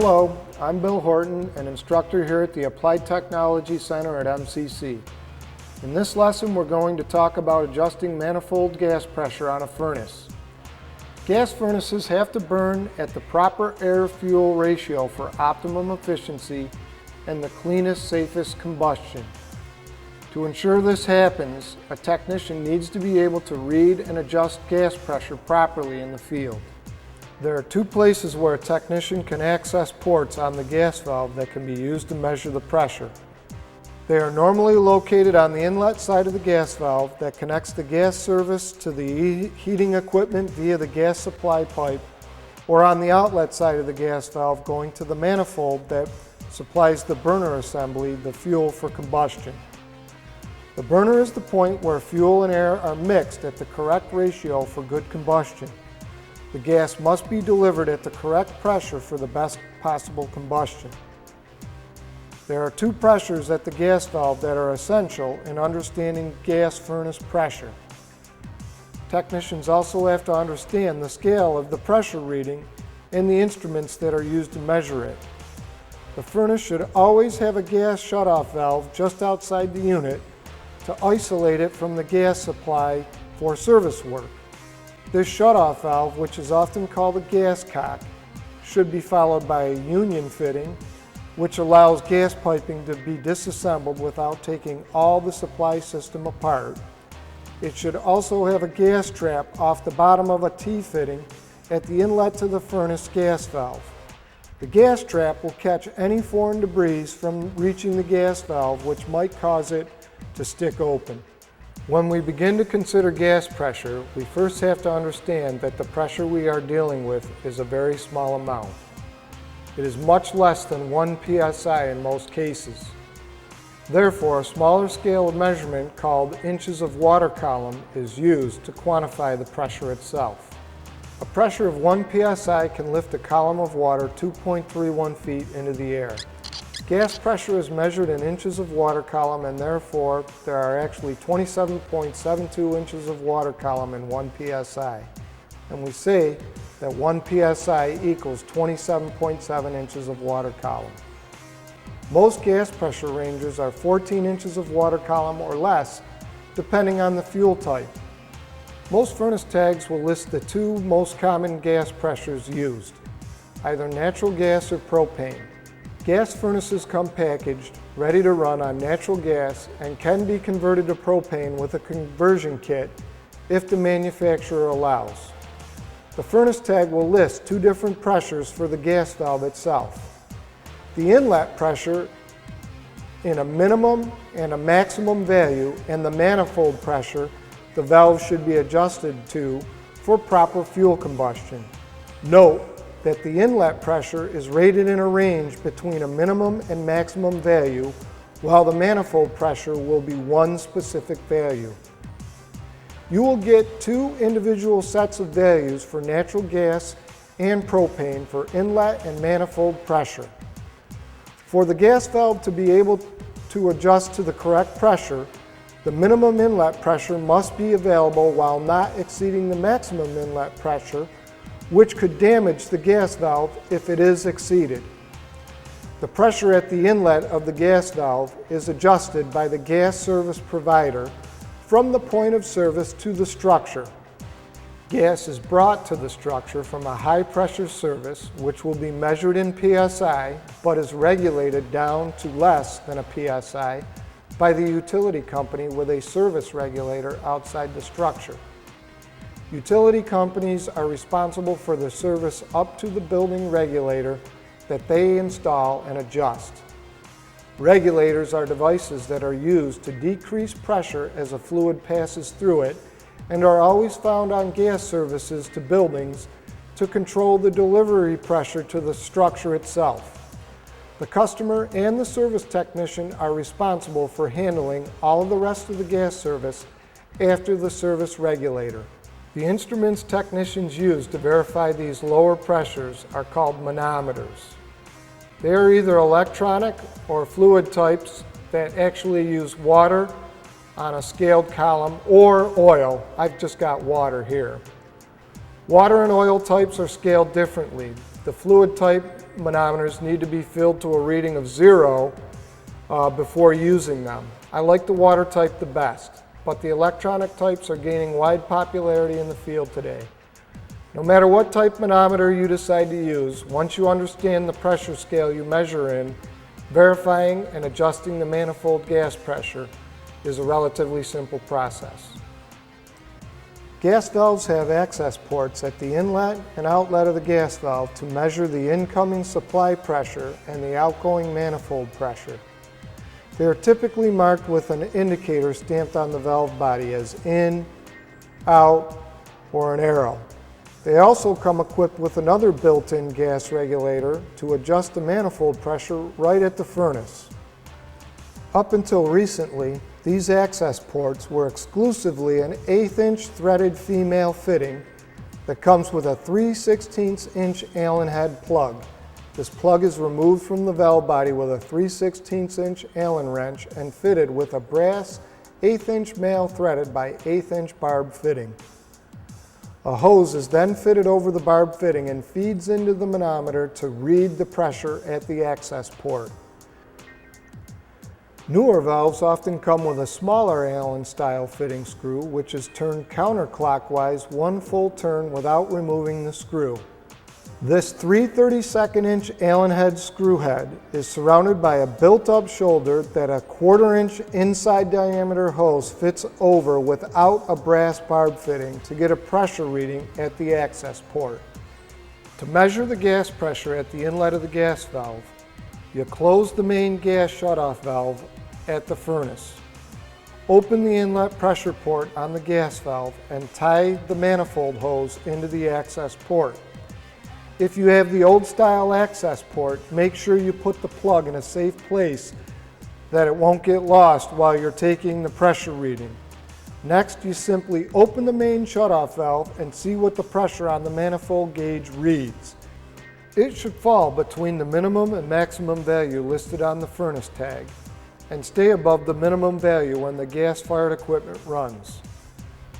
Hello, I'm Bill Horton, an instructor here at the Applied Technology Center at MCC. In this lesson, we're going to talk about adjusting manifold gas pressure on a furnace. Gas furnaces have to burn at the proper air-fuel ratio for optimum efficiency and the cleanest, safest combustion. To ensure this happens, a technician needs to be able to read and adjust gas pressure properly in the field. There are two places where a technician can access ports on the gas valve that can be used to measure the pressure. They are normally located on the inlet side of the gas valve that connects the gas service to the heating equipment via the gas supply pipe, or on the outlet side of the gas valve going to the manifold that supplies the burner assembly, the fuel for combustion. The burner is the point where fuel and air are mixed at the correct ratio for good combustion. The gas must be delivered at the correct pressure for the best possible combustion. There are two pressures at the gas valve that are essential in understanding gas furnace pressure. Technicians also have to understand the scale of the pressure reading and the instruments that are used to measure it. The furnace should always have a gas shutoff valve just outside the unit to isolate it from the gas supply for service work. This shutoff valve, which is often called a gas cock, should be followed by a union fitting, which allows gas piping to be disassembled without taking all the supply system apart. It should also have a gas trap off the bottom of a T-fitting at the inlet to the furnace gas valve. The gas trap will catch any foreign debris from reaching the gas valve, which might cause it to stick open. When we begin to consider gas pressure, we first have to understand that the pressure we are dealing with is a very small amount. It is much less than 1 psi in most cases. Therefore, a smaller scale of measurement called inches of water column is used to quantify the pressure itself. A pressure of 1 psi can lift a column of water 2.31 feet into the air. Gas pressure is measured in inches of water column, and therefore there are actually 27.72 inches of water column in 1 psi. And we say that 1 psi equals 27.7 inches of water column. Most gas pressure ranges are 14 inches of water column or less, depending on the fuel type. Most furnace tags will list the two most common gas pressures used, either natural gas or propane. Gas furnaces come packaged, ready to run on natural gas, and can be converted to propane with a conversion kit if the manufacturer allows. The furnace tag will list two different pressures for the gas valve itself. The inlet pressure in a minimum and a maximum value, and the manifold pressure the valve should be adjusted to for proper fuel combustion. Note that the inlet pressure is rated in a range between a minimum and maximum value, while the manifold pressure will be one specific value. You will get two individual sets of values for natural gas and propane for inlet and manifold pressure. For the gas valve to be able to adjust to the correct pressure, the minimum inlet pressure must be available while not exceeding the maximum inlet pressure, which could damage the gas valve if it is exceeded. The pressure at the inlet of the gas valve is adjusted by the gas service provider from the point of service to the structure. Gas is brought to the structure from a high pressure service, which will be measured in psi, but is regulated down to less than a psi by the utility company with a service regulator outside the structure. Utility companies are responsible for the service up to the building regulator that they install and adjust. Regulators are devices that are used to decrease pressure as a fluid passes through it and are always found on gas services to buildings to control the delivery pressure to the structure itself. The customer and the service technician are responsible for handling all of the rest of the gas service after the service regulator. The instruments technicians use to verify these lower pressures are called manometers. They are either electronic or fluid types that actually use water on a scaled column or oil. I've just got water here. Water and oil types are scaled differently. The fluid type manometers need to be filled to a reading of 0 before using them. I like the water type the best, but the electronic types are gaining wide popularity in the field today. No matter what type manometer you decide to use, once you understand the pressure scale you measure in, verifying and adjusting the manifold gas pressure is a relatively simple process. Gas valves have access ports at the inlet and outlet of the gas valve to measure the incoming supply pressure and the outgoing manifold pressure. They are typically marked with an indicator stamped on the valve body as in, out, or an arrow. They also come equipped with another built-in gas regulator to adjust the manifold pressure right at the furnace. Up until recently, these access ports were exclusively an 1/8" threaded female fitting that comes with a 3/16" Allen head plug. This plug is removed from the valve body with a 3/16" Allen wrench and fitted with a brass 1/8" male threaded by 1/8" barb fitting. A hose is then fitted over the barb fitting and feeds into the manometer to read the pressure at the access port. Newer valves often come with a smaller Allen style fitting screw, which is turned counterclockwise 1 full turn without removing the screw. This 3/32" Allen head screw head is surrounded by a built-up shoulder that a 1/4" inside diameter hose fits over without a brass barb fitting to get a pressure reading at the access port. To measure the gas pressure at the inlet of the gas valve, you close the main gas shutoff valve at the furnace. Open the inlet pressure port on the gas valve and tie the manifold hose into the access port. If you have the old style access port, make sure you put the plug in a safe place that it won't get lost while you're taking the pressure reading. Next, you simply open the main shutoff valve and see what the pressure on the manifold gauge reads. It should fall between the minimum and maximum value listed on the furnace tag and stay above the minimum value when the gas-fired equipment runs.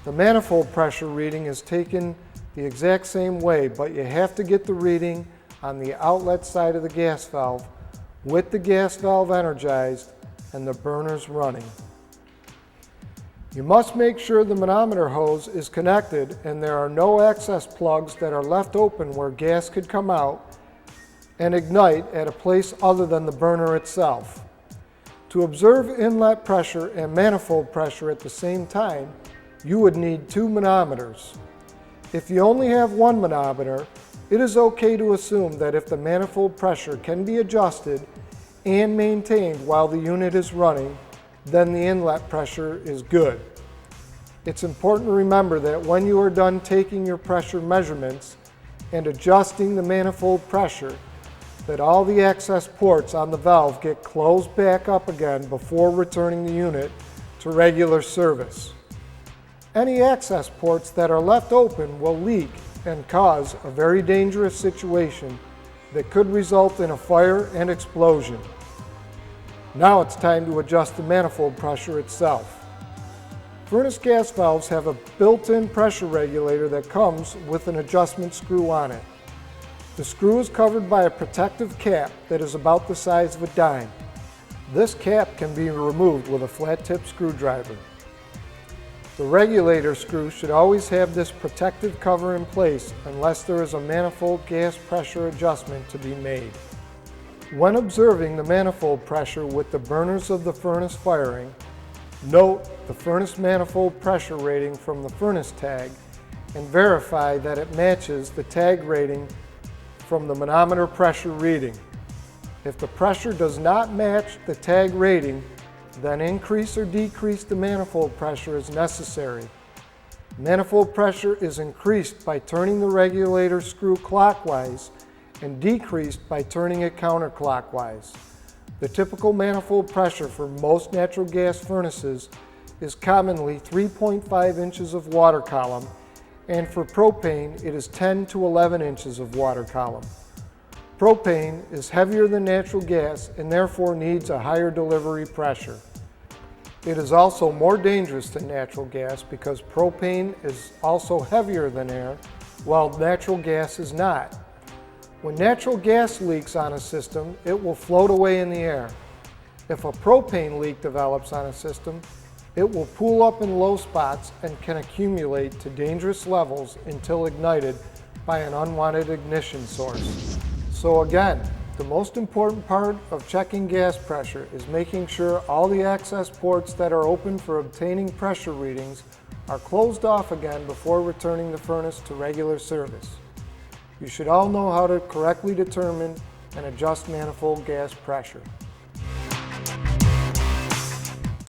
The manifold pressure reading is taken the exact same way, but you have to get the reading on the outlet side of the gas valve with the gas valve energized and the burners running. You must make sure the manometer hose is connected and there are no access plugs that are left open where gas could come out and ignite at a place other than the burner itself. To observe inlet pressure and manifold pressure at the same time, you would need 2 manometers. If you only have 1 manometer, it is okay to assume that if the manifold pressure can be adjusted and maintained while the unit is running, then the inlet pressure is good. It's important to remember that when you are done taking your pressure measurements and adjusting the manifold pressure, that all the access ports on the valve get closed back up again before returning the unit to regular service. Any access ports that are left open will leak and cause a very dangerous situation that could result in a fire and explosion. Now it's time to adjust the manifold pressure itself. Furnace gas valves have a built-in pressure regulator that comes with an adjustment screw on it. The screw is covered by a protective cap that is about the size of a dime. This cap can be removed with a flat-tip screwdriver. The regulator screw should always have this protective cover in place unless there is a manifold gas pressure adjustment to be made. When observing the manifold pressure with the burners of the furnace firing, note the furnace manifold pressure rating from the furnace tag and verify that it matches the tag rating from the manometer pressure reading. If the pressure does not match the tag rating, then increase or decrease the manifold pressure as necessary. Manifold pressure is increased by turning the regulator screw clockwise and decreased by turning it counterclockwise. The typical manifold pressure for most natural gas furnaces is commonly 3.5 inches of water column, and for propane it is 10 to 11 inches of water column. Propane is heavier than natural gas and therefore needs a higher delivery pressure. It is also more dangerous than natural gas because propane is also heavier than air, while natural gas is not. When natural gas leaks on a system, it will float away in the air. If a propane leak develops on a system, it will pool up in low spots and can accumulate to dangerous levels until ignited by an unwanted ignition source. So again, the most important part of checking gas pressure is making sure all the access ports that are open for obtaining pressure readings are closed off again before returning the furnace to regular service. You should all know how to correctly determine and adjust manifold gas pressure.